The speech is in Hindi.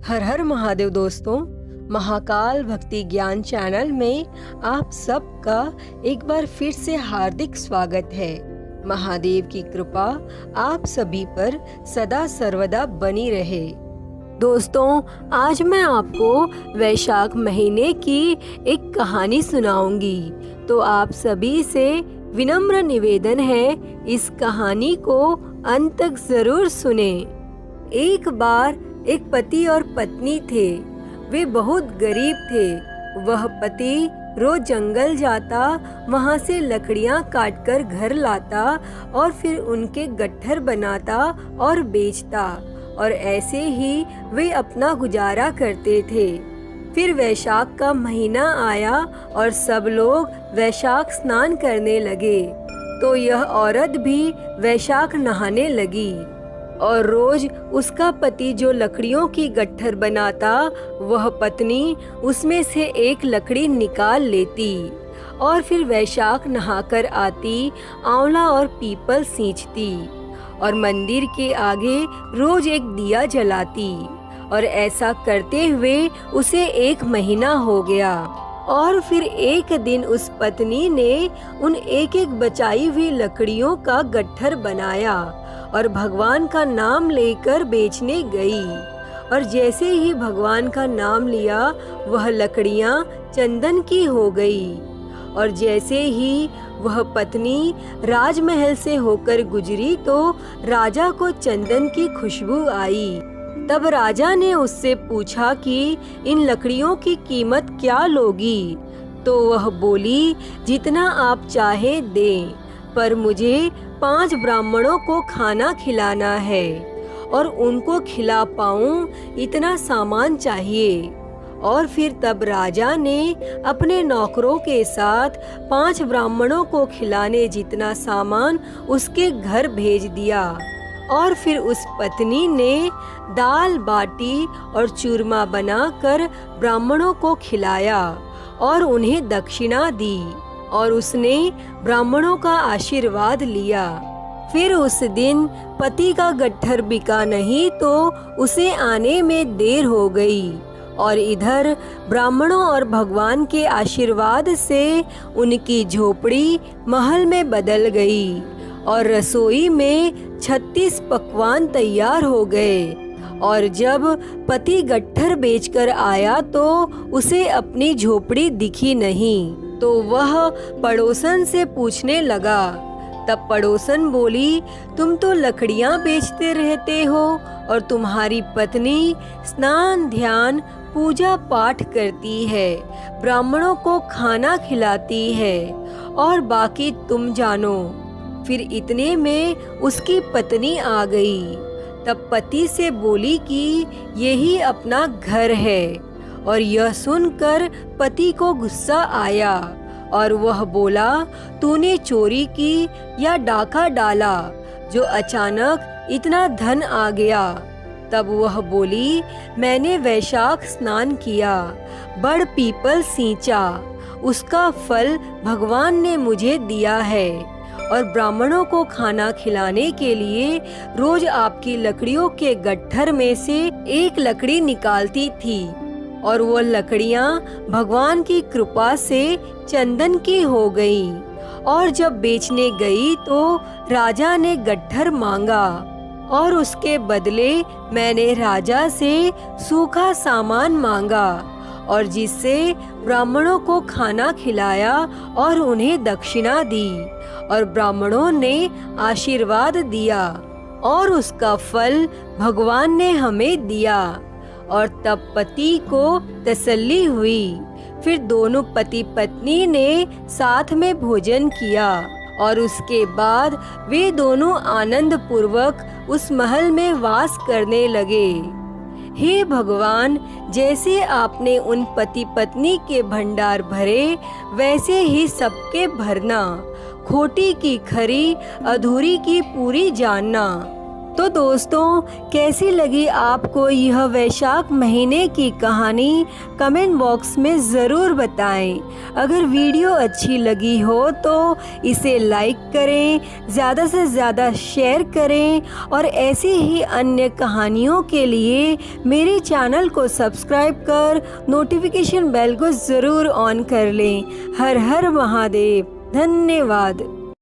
हर हर महादेव दोस्तों, महाकाल भक्ति ज्ञान चैनल में आप सबका एक बार फिर से हार्दिक स्वागत है। महादेव की कृपा आप सभी पर सदा सर्वदा बनी रहे। दोस्तों, आज मैं आपको वैशाख महीने की एक कहानी सुनाऊंगी, तो आप सभी से विनम्र निवेदन है, इस कहानी को अंत तक जरूर सुने। एक बार एक पति और पत्नी थे। वे बहुत गरीब थे। वह पति रोज जंगल जाता, वहां से लकड़ियां काटकर घर लाता और फिर उनके गट्ठर बनाता और बेचता, और ऐसे ही वे अपना गुजारा करते थे। फिर वैशाख का महीना आया और सब लोग वैशाख स्नान करने लगे, तो यह औरत भी वैशाख नहाने लगी। और रोज उसका पति जो लकड़ियों की गट्ठर बनाता, वह पत्नी उसमें से एक लकड़ी निकाल लेती और फिर वैशाख नहाकर आती, आंवला और पीपल सींचती और मंदिर के आगे रोज एक दिया जलाती। और ऐसा करते हुए उसे 1 महीना हो गया। और फिर एक दिन उस पत्नी ने उन एक एक बचाई हुई लकड़ियों का गट्ठर बनाया और भगवान का नाम लेकर बेचने गई। और जैसे ही भगवान का नाम लिया, वह लकड़ियां चंदन की हो गई। और जैसे ही वह पत्नी राजमहल से होकर गुजरी, तो राजा को चंदन की खुशबू आई। तब राजा ने उससे पूछा कि इन लकड़ियों की कीमत क्या लोगी? तो वह बोली, जितना आप चाहे दें, पर मुझे 5 ब्राह्मणों को खाना खिलाना है और उनको खिला पाऊं इतना सामान चाहिए। और फिर तब राजा ने अपने नौकरों के साथ 5 ब्राह्मणों को खिलाने जितना सामान उसके घर भेज दिया। और फिर उस पत्नी ने दाल बाटी और चूरमा बनाकर ब्राह्मणों को खिलाया और उन्हें दक्षिणा दी, और उसने ब्राह्मणों का आशीर्वाद लिया। फिर उस दिन पति का गट्ठर बिका नहीं, तो उसे आने में देर हो गई। और इधर ब्राह्मणों और भगवान के आशीर्वाद से उनकी झोपड़ी महल में बदल गई और रसोई में 36 पकवान तैयार हो गए। और जब पति गट्ठर बेचकर आया, तो उसे अपनी झोपड़ी दिखी नहीं, तो वह पड़ोसन से पूछने लगा। तब पड़ोसन बोली, तुम तो लकड़ियां बेचते रहते हो और तुम्हारी पत्नी स्नान ध्यान पूजा पाठ करती है, ब्राह्मणों को खाना खिलाती है, और बाकी तुम जानो। फिर इतने में उसकी पत्नी आ गई। तब पति से बोली कि यही अपना घर है। और यह सुनकर पति को गुस्सा आया और वह बोला, तूने चोरी की या डाका डाला जो अचानक इतना धन आ गया? तब वह बोली, मैंने वैशाख स्नान किया, बड़ पीपल सींचा, उसका फल भगवान ने मुझे दिया है, और ब्राह्मणों को खाना खिलाने के लिए रोज आपकी लकड़ियों के गट्ठर में से एक लकड़ी निकालती थी, और वो लकड़ियां भगवान की कृपा से चंदन की हो गईं। और जब बेचने गई, तो राजा ने गट्ठर मांगा और उसके बदले मैंने राजा से सूखा सामान मांगा, और जिससे ब्राह्मणों को खाना खिलाया और उन्हें दक्षिणा दी, और ब्राह्मणों ने आशीर्वाद दिया, और उसका फल भगवान ने हमें दिया। और तब पति को तसल्ली हुई। फिर दोनों पति पत्नी ने साथ में भोजन किया, और उसके बाद वे दोनों आनंद पूर्वक उस महल में वास करने लगे। हे भगवान, जैसे आपने उन पति पत्नी के भंडार भरे, वैसे ही सबके भरना, खोटी की खरी, अधूरी की पूरी जानना। तो दोस्तों, कैसी लगी आपको यह वैशाख महीने की कहानी? कमेंट बॉक्स में ज़रूर बताएं। अगर वीडियो अच्छी लगी हो तो इसे लाइक करें, ज़्यादा से ज़्यादा शेयर करें और ऐसी ही अन्य कहानियों के लिए मेरे चैनल को सब्सक्राइब कर नोटिफिकेशन बेल को ज़रूर ऑन कर लें। हर हर महादेव। धन्यवाद।